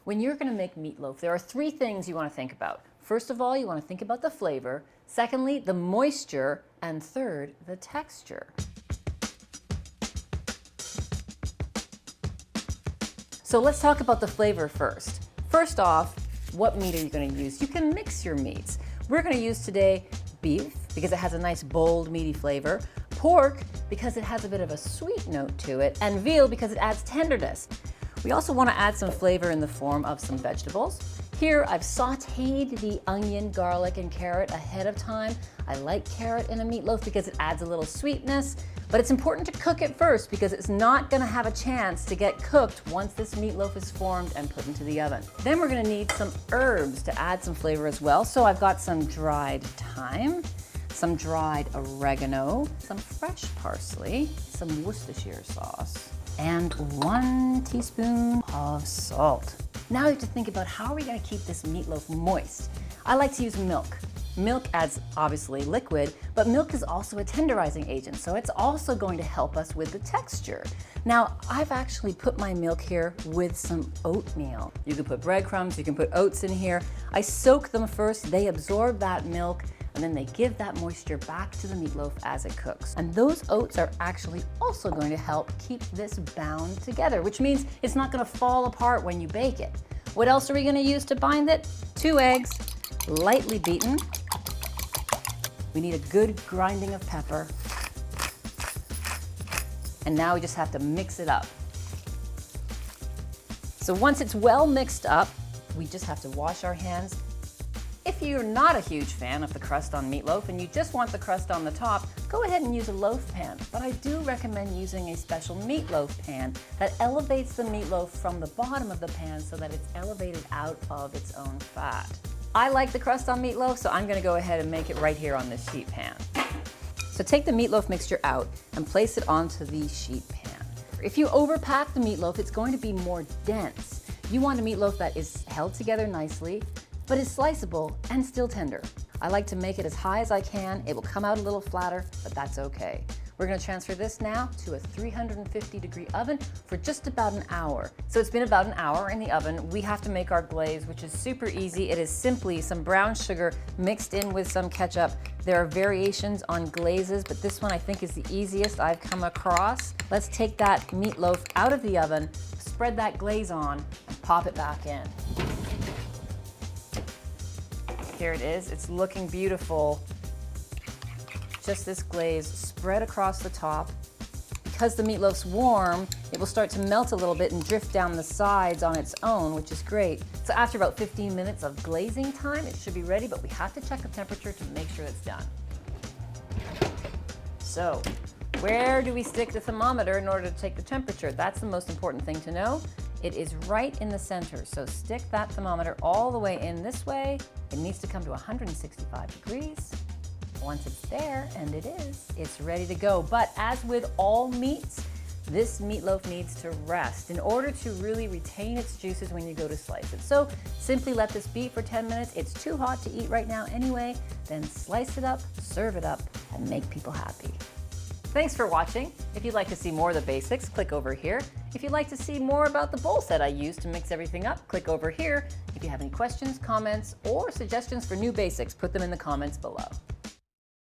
When you're going to make meatloaf, there are three things you want to think about. First of all, you want to think about the flavor. Secondly, the moisture. And third, the texture. So let's talk about the flavor first. First off, what meat are you going to use? You can mix your meats. We're going to use today beef because it has a nice bold meaty flavor, pork because it has a bit of a sweet note to it, and veal because it adds tenderness. We also want to add some flavor in the form of some vegetables. Here I've sauteed the onion, garlic, and carrot ahead of time. I like carrot in a meatloaf because it adds a little sweetness, but it's important to cook it first because it's not going to have a chance to get cooked once this meatloaf is formed and put into the oven. Then we're going to need some herbs to add some flavor as well. So I've got some dried thyme, some dried oregano, some fresh parsley, some Worcestershire sauce, and 1 teaspoon of salt. Now you have to think about how are we going to keep this meatloaf moist. I like to use milk. Milk adds obviously liquid, but milk is also a tenderizing agent, so it's also going to help us with the texture. Now, I've actually put my milk here with some oatmeal. You can put breadcrumbs, you can put oats in here. I soak them first, they absorb that milk, and then they give that moisture back to the meatloaf as it cooks. And those oats are actually also going to help keep this bound together, which means it's not going to fall apart when you bake it. What else are we going to use to bind it? 2 eggs, lightly beaten. We need a good grinding of pepper. And now we just have to mix it up. So once it's well mixed up, we just have to wash our hands. If you're not a huge fan of the crust on meatloaf and you just want the crust on the top, go ahead and use a loaf pan. But I do recommend using a special meatloaf pan that elevates the meatloaf from the bottom of the pan so that it's elevated out of its own fat. I like the crust on meatloaf, so I'm going to go ahead and make it right here on this sheet pan. So take the meatloaf mixture out and place it onto the sheet pan. If you overpack the meatloaf, it's going to be more dense. You want a meatloaf that is held together nicely, but is sliceable and still tender. I like to make it as high as I can. It will come out a little flatter, but that's okay. We're going to transfer this now to a 350-degree oven for just about an hour. So it's been about an hour in the oven. We have to make our glaze, which is super easy. It is simply some brown sugar mixed in with some ketchup. There are variations on glazes, but this one I think is the easiest I've come across. Let's take that meatloaf out of the oven, spread that glaze on, and pop it back in. Here it is. It's looking beautiful. Just this glaze spread across the top. Because the meatloaf's warm, it will start to melt a little bit and drift down the sides on its own, which is great. So after about 15 minutes of glazing time, it should be ready, but we have to check the temperature to make sure it's done. So, where do we stick the thermometer in order to take the temperature? That's the most important thing to know. It is right in the center, so stick that thermometer all the way in this way. It needs to come to 165 degrees. Once it's there, and it is, it's ready to go. But as with all meats, this meatloaf needs to rest in order to really retain its juices when you go to slice it. So simply let this be for 10 minutes. It's too hot to eat right now anyway. Then slice it up, serve it up, and make people happy. Thanks for watching. If you'd like to see more of the basics, click over here. If you'd like to see more about the bowl set I use to mix everything up, click over here. If you have any questions, comments, or suggestions for new basics, put them in the comments below.